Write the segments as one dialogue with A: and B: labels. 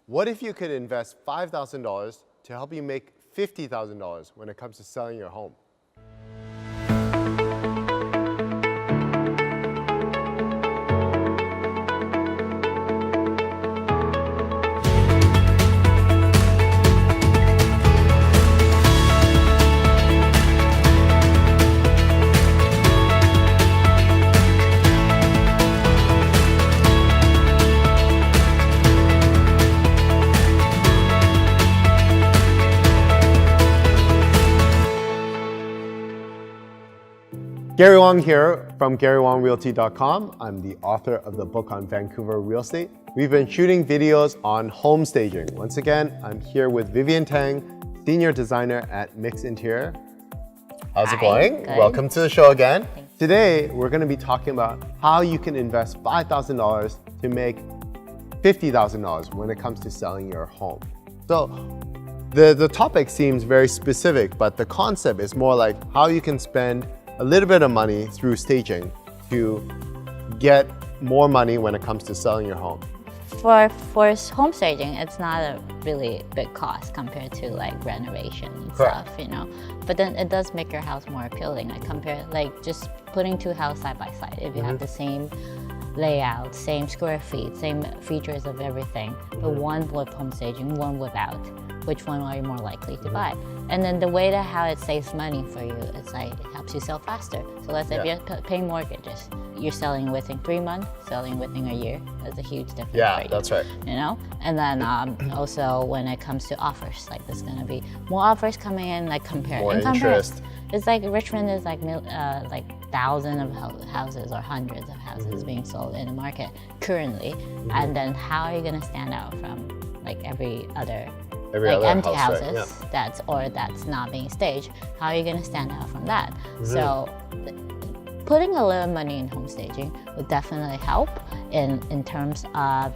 A: What if you could invest $5,000 to help you make $50,000 when it comes to selling your home? Gary Wong here from GaryWongRealty.com. I'm the author of the book on Vancouver real estate. We've been shooting videos on home staging. Once again, I'm here with Vivian Teng, senior designer at Miix Interior. How's it going?
B: Good.
A: Welcome to the show again. Today, we're going to be talking about how you can invest $5,000 to make $50,000 when it comes to selling your home. So, the topic seems very specific, but the concept is more like how you can spend a little bit of money through staging to get more money when it comes to selling your home.
B: For home staging, it's not a really big cost compared to like renovation and
A: Correct.
B: stuff, you know. But then it does make your house more appealing. Like just putting two houses side by side. If you have the same layout, same square feet, same features of everything, but one with home staging, one without, which one are you more likely to buy? And then the way that how it saves money for you is like it helps you sell faster. So let's say if you're paying mortgages, you're selling within 3 months, selling within a year. That's a huge difference for you.
A: That's right.
B: You know, and then also when it comes to offers, like there's gonna be more offers coming in, like compared.
A: More interest.
B: It's like Richmond is like thousands of houses or hundreds of houses being sold in the market currently, and then how are you gonna stand out from like every other empty
A: house,
B: houses
A: right?
B: that's not being staged? How are you gonna stand out from that? So putting a little money in home staging would definitely help in terms of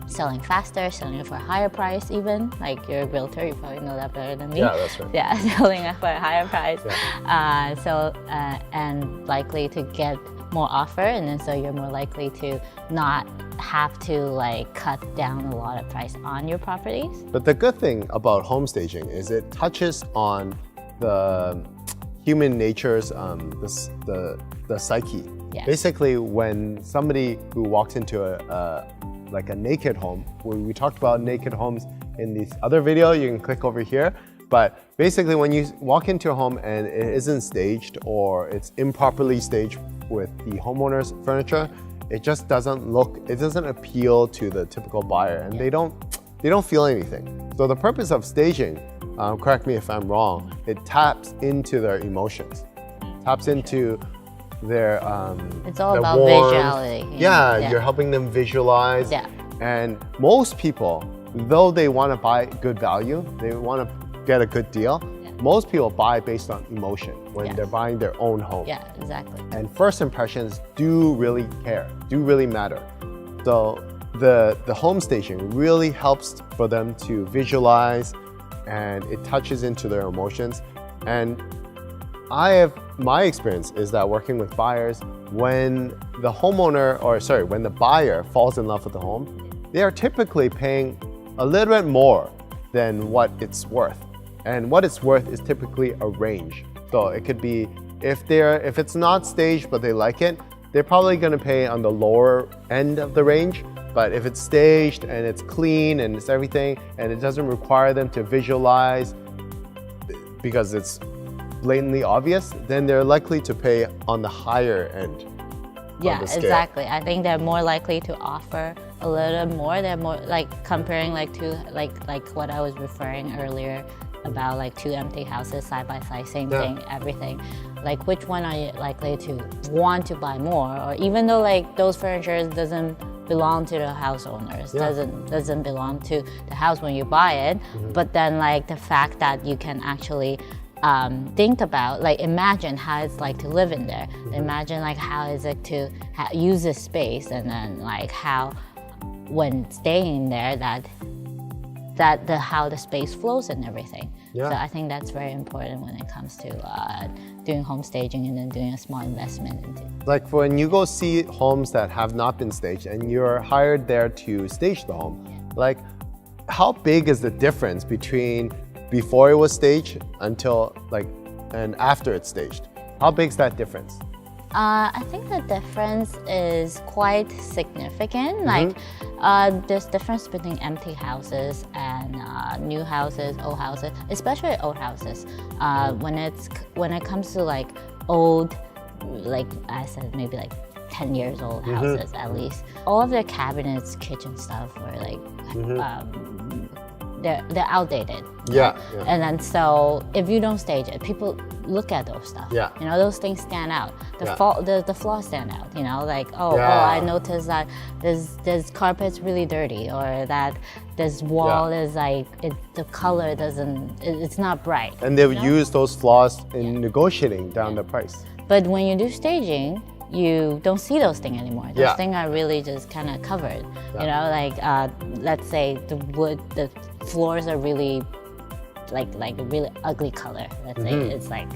B: selling faster, selling it for a higher price even. Like you're a realtor, you probably know that better than me.
A: Yeah, that's right.
B: Yeah, selling it for a higher price.
A: Yeah.
B: And likely to get more offer, and then so you're more likely to not have to like cut down a lot of price on your properties.
A: But the good thing about home staging is it touches on the human nature's the psyche.
B: Yeah.
A: Basically, when somebody who walks into a naked home, we talked about naked homes in this other video, you can click over here. But basically, when you walk into a home and it isn't staged or it's improperly staged with the homeowner's furniture, it just doesn't appeal to the typical buyer, and they don't feel anything. So the purpose of staging, correct me if I'm wrong, it taps into their emotions, taps into their
B: It's all
A: their
B: about
A: warmth.
B: visuality.
A: Yeah, you're helping them visualize.
B: Yeah.
A: And most people, though they want to buy good value, they want to get a good deal, most people buy based on emotion when they're buying their own home.
B: Yeah, exactly.
A: And first impressions do really matter. So the home staging really helps for them to visualize, and it touches into their emotions. And my experience is that working with buyers, when the buyer falls in love with the home, they are typically paying a little bit more than what it's worth. And what it's worth is typically a range. So it could be, if it's not staged but they like it, they're probably gonna pay on the lower end of the range. But if it's staged and it's clean and it's everything, and it doesn't require them to visualize because it's blatantly obvious, then they're likely to pay on the higher end.
B: Yeah, exactly. I think they're more likely to offer a little more. They're more like comparing like what I was referring earlier about like two empty houses side by side, same thing, everything. Like which one are you likely to want to buy more? Or even though like those furniture doesn't belong to the house owners, doesn't belong to the house when you buy it, but then like the fact that you can actually think about, like imagine how it's like to live in there. Imagine like how is it to use this space, and then like how when staying there how the space flows and everything.
A: Yeah.
B: So I think that's very important when it comes to doing home staging and then doing a small investment into.
A: Like when you go see homes that have not been staged and you're hired there to stage the home, Like, how big is the difference between before it was staged until like, and after it's staged? How big is that difference?
B: I think the difference is quite significant. Like, there's difference between empty houses and new houses, old houses, especially old houses. When it comes to like old, like I said, maybe like 10 years old houses at least, all of their cabinets, kitchen stuff, are like they're outdated.
A: Yeah.
B: And then so if you don't stage it, people look at those stuff.
A: Yeah.
B: You know, those things stand out. The flaws stand out. You know, like I noticed that this carpet's really dirty, or that this wall is like the color doesn't. It's not bright.
A: And they've used those flaws in negotiating down the price.
B: But when you do staging, you don't see those things anymore. Those things are really just kind of covered. You know, like let's say the floors are really like a really ugly color. Let's say it's like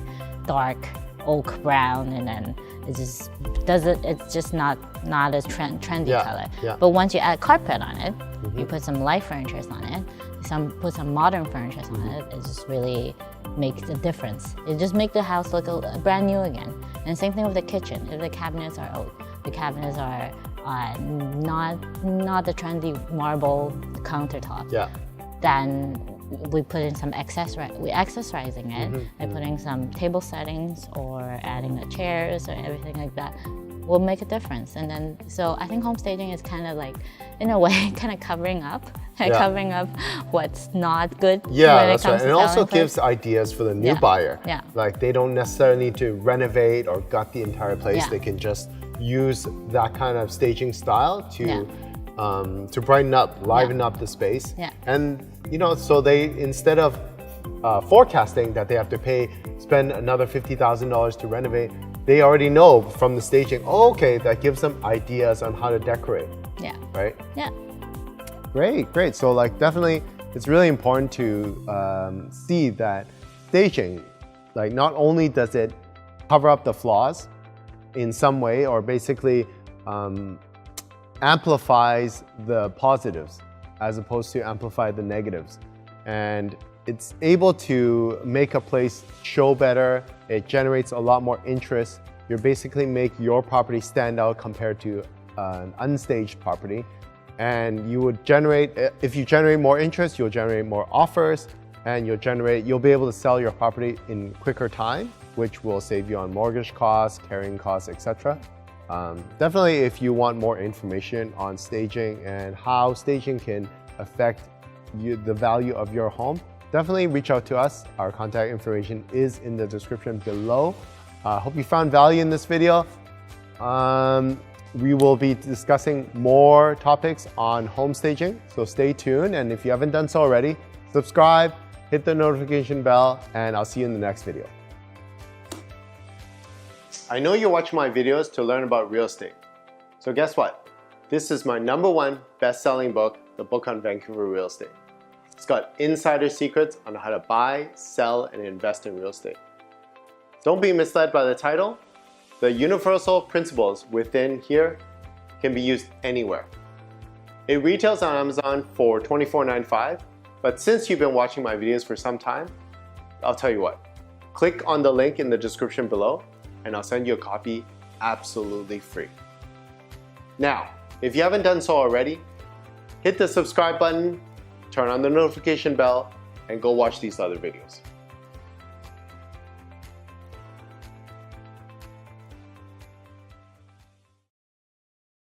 B: dark oak brown, and then it just doesn't. It's just not a trendy color. But once you add carpet on it, you put some light furniture on it, put some modern furniture on it. It just really makes a difference. It just makes the house look brand new again. And same thing with the kitchen. If the cabinets are old, the cabinets are not the trendy marble countertop. Then we put in some we're accessorizing it by putting some table settings or adding the chairs or everything like that will make a difference. And then, so I think home staging is kind of like, in a way, kind of covering up what's not good.
A: Yeah, that's right. And it also gives ideas for the new buyer. Like, they don't necessarily need to renovate or gut the entire place. They can just use that kind of staging style to brighten up, liven up the space. And, you know, so they, instead of forecasting that they have to spend another $50,000 to renovate, they already know from the staging, that gives them ideas on how to decorate. Right? Great. So like, definitely, it's really important to see that staging, like, not only does it cover up the flaws in some way, or basically amplifies the positives as opposed to amplify the negatives. And it's able to make a place show better. It generates a lot more interest. You basically make your property stand out compared to an unstaged property. And you would generate, if you generate more interest, you'll generate more offers, and you'll be able to sell your property in quicker time, which will save you on mortgage costs, carrying costs, etc. Definitely, if you want more information on staging and how staging can affect the value of your home, definitely reach out to us. Our contact information is in the description below. Hope you found value in this video. We will be discussing more topics on home staging, so stay tuned. And if you haven't done so already, subscribe, hit the notification bell, and I'll see you in the next video. I know you watch my videos to learn about real estate. So guess what? This is my #1 best-selling book, the book on Vancouver real estate. It's got insider secrets on how to buy, sell, and invest in real estate. Don't be misled by the title. The universal principles within here can be used anywhere. It retails on Amazon for $24.95, but since you've been watching my videos for some time, I'll tell you what. Click on the link in the description below, and I'll send you a copy absolutely free. Now, if you haven't done so already, hit the subscribe button, turn on the notification bell, and go watch these other videos.